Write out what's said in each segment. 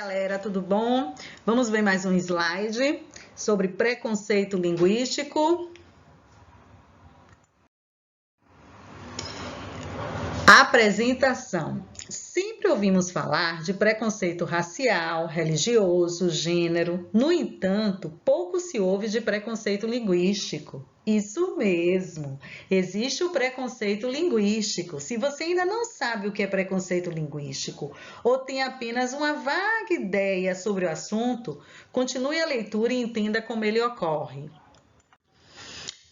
Galera, tudo bom? Vamos ver mais um slide sobre preconceito linguístico. Apresentação. Sempre ouvimos falar de preconceito racial, religioso, gênero. No entanto, pouco se ouve de preconceito linguístico. Isso mesmo, existe o preconceito linguístico. Se você ainda não sabe o que é preconceito linguístico ou tem apenas uma vaga ideia sobre o assunto, continue a leitura e entenda como ele ocorre.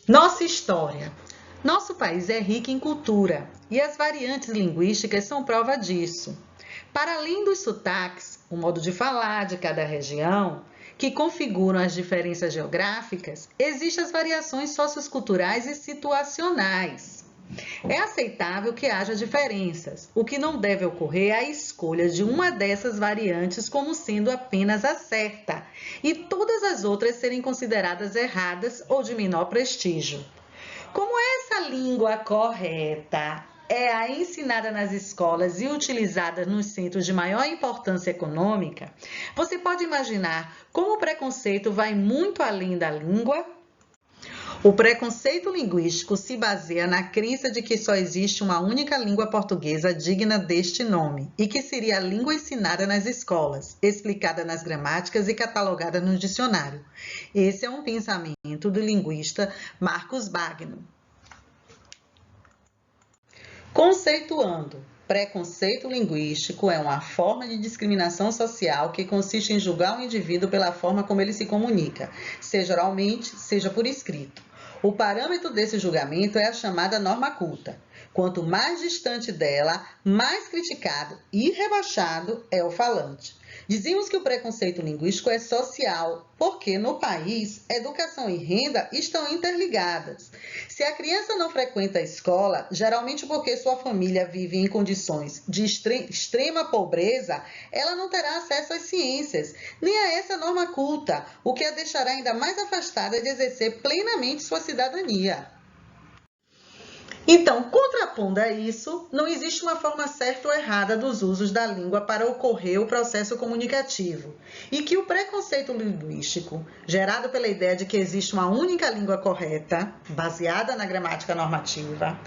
Nossa história. Nosso país é rico em cultura e as variantes linguísticas são prova disso. Para além dos sotaques, o modo de falar de cada região, que configuram as diferenças geográficas, existem as variações socioculturais e situacionais. É aceitável que haja diferenças. O que não deve ocorrer é a escolha de uma dessas variantes como sendo apenas a certa e todas as outras serem consideradas erradas ou de menor prestígio. Como essa língua correta é a ensinada nas escolas e utilizada nos centros de maior importância econômica, você pode imaginar como o preconceito vai muito além da língua? O preconceito linguístico se baseia na crença de que só existe uma única língua portuguesa digna deste nome e que seria a língua ensinada nas escolas, explicada nas gramáticas e catalogada no dicionário. Esse é um pensamento do linguista Marcos Bagno. Conceituando. Preconceito linguístico é uma forma de discriminação social que consiste em julgar o indivíduo pela forma como ele se comunica, seja oralmente, seja por escrito. O parâmetro desse julgamento é a chamada norma culta. Quanto mais distante dela, mais criticado e rebaixado é o falante. Dizemos que o preconceito linguístico é social, porque no país, educação e renda estão interligadas. Se a criança não frequenta a escola, geralmente porque sua família vive em condições de extrema pobreza, ela não terá acesso às ciências, nem a essa norma culta, o que a deixará ainda mais afastada de exercer plenamente sua cidadania. Então, contrapondo a isso, não existe uma forma certa ou errada dos usos da língua para ocorrer o processo comunicativo, e que o preconceito linguístico, gerado pela ideia de que existe uma única língua correta, baseada na gramática normativa,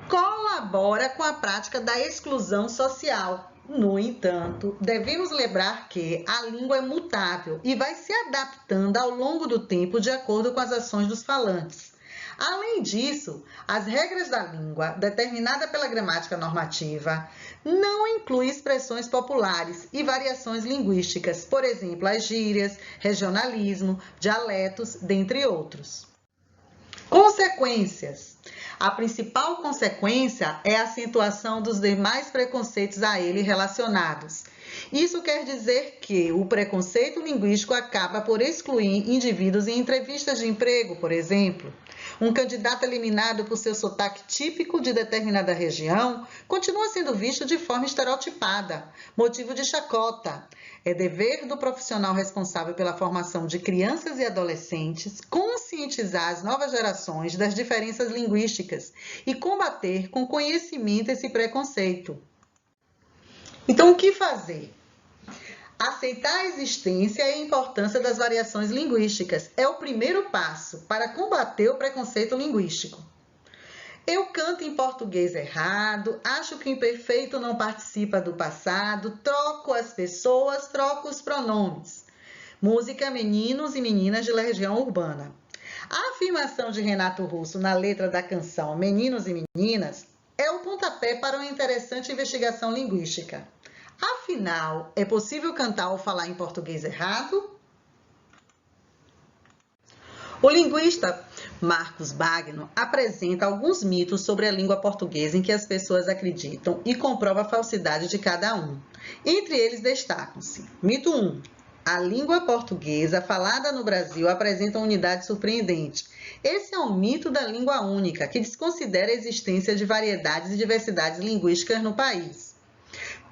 colabora com a prática da exclusão social. No entanto, devemos lembrar que a língua é mutável e vai se adaptando ao longo do tempo de acordo com as ações dos falantes. Além disso, as regras da língua, determinada pela gramática normativa, não incluem expressões populares e variações linguísticas, por exemplo, as gírias, regionalismo, dialetos, dentre outros. Consequências. A principal consequência é a acentuação dos demais preconceitos a ele relacionados. Isso quer dizer que o preconceito linguístico acaba por excluir indivíduos em entrevistas de emprego, por exemplo. Um candidato eliminado por seu sotaque típico de determinada região continua sendo visto de forma estereotipada, motivo de chacota. É dever do profissional responsável pela formação de crianças e adolescentes conscientizar as novas gerações das diferenças linguísticas e combater com conhecimento esse preconceito. Então, o que fazer? Aceitar a existência e a importância das variações linguísticas é o primeiro passo para combater o preconceito linguístico. Eu canto em português errado, acho que o imperfeito não participa do passado, troco as pessoas, troco os pronomes. Música Meninos e Meninas de Legião Urbana. A afirmação de Renato Russo na letra da canção Meninos e Meninas é o pontapé para uma interessante investigação linguística. Afinal, é possível cantar ou falar em português errado? O linguista Marcos Bagno apresenta alguns mitos sobre a língua portuguesa em que as pessoas acreditam e comprova a falsidade de cada um. Entre eles destacam-se: Mito 1. A língua portuguesa falada no Brasil apresenta uma unidade surpreendente. Esse é um mito da língua única, que desconsidera a existência de variedades e diversidades linguísticas no país.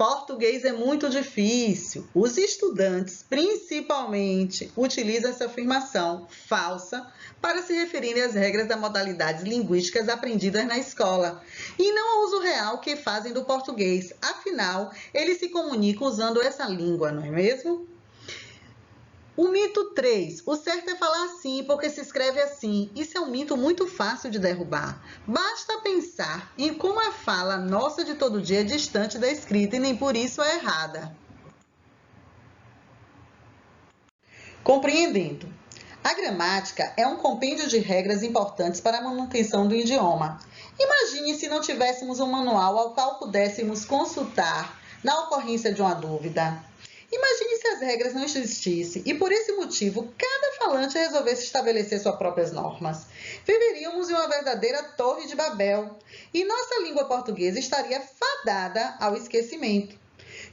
Português é muito difícil. Os estudantes, principalmente, utilizam essa afirmação falsa para se referirem às regras das modalidades linguísticas aprendidas na escola e não ao uso real que fazem do português. Afinal, eles se comunicam usando essa língua, não é mesmo? O mito 3. O certo é falar assim porque se escreve assim. Isso é um mito muito fácil de derrubar. Basta pensar em como a fala nossa de todo dia é distante da escrita e nem por isso é errada. Compreendendo. A gramática é um compêndio de regras importantes para a manutenção do idioma. Imagine se não tivéssemos um manual ao qual pudéssemos consultar na ocorrência de uma dúvida. Imagine se as regras não existissem e, por esse motivo, cada falante resolvesse estabelecer suas próprias normas. Viveríamos em uma verdadeira torre de Babel e nossa língua portuguesa estaria fadada ao esquecimento.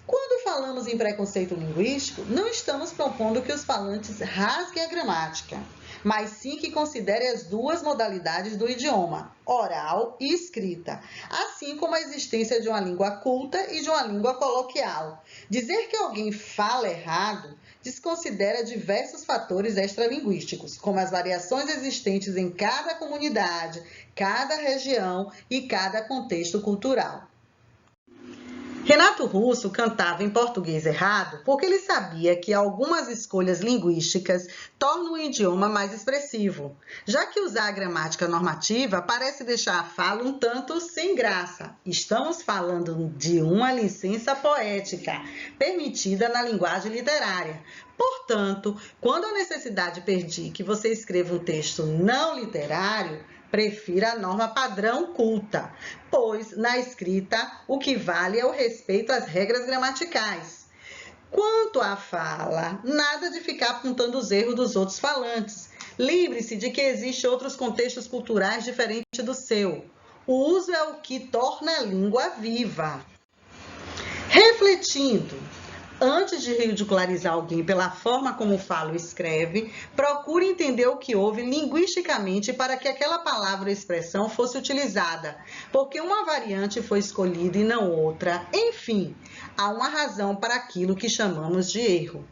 Quando falamos em preconceito linguístico, não estamos propondo que os falantes rasguem a gramática, mas sim que considerem as duas modalidades do idioma, oral e escrita, assim como a existência de uma língua culta e de uma língua coloquial. Dizer que alguém fala errado desconsidera diversos fatores extralinguísticos, como as variações existentes em cada comunidade, cada região e cada contexto cultural. Renato Russo cantava em português errado porque ele sabia que algumas escolhas linguísticas tornam o idioma mais expressivo, já que usar a gramática normativa parece deixar a fala um tanto sem graça. Estamos falando de uma licença poética, permitida na linguagem literária. Portanto, quando a necessidade pedir que você escreva um texto não literário, prefira a norma padrão culta, pois na escrita o que vale é o respeito às regras gramaticais. Quanto à fala, nada de ficar apontando os erros dos outros falantes. Lembre-se de que existem outros contextos culturais diferentes do seu. O uso é o que torna a língua viva. Refletindo. Antes de ridicularizar alguém pela forma como fala ou escreve, procure entender o que houve linguisticamente para que aquela palavra ou expressão fosse utilizada, porque uma variante foi escolhida e não outra. Enfim, há uma razão para aquilo que chamamos de erro.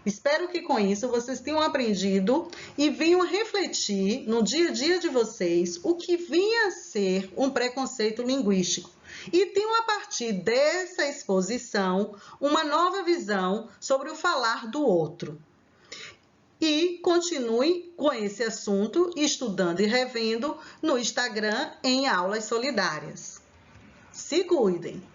Espero que com isso vocês tenham aprendido e venham refletir no dia a dia de vocês o que vinha a ser um preconceito linguístico. E tenham, a partir dessa exposição, uma nova visão sobre o falar do outro. E continue com esse assunto, estudando e revendo no Instagram em Aulas Solidárias. Se cuidem!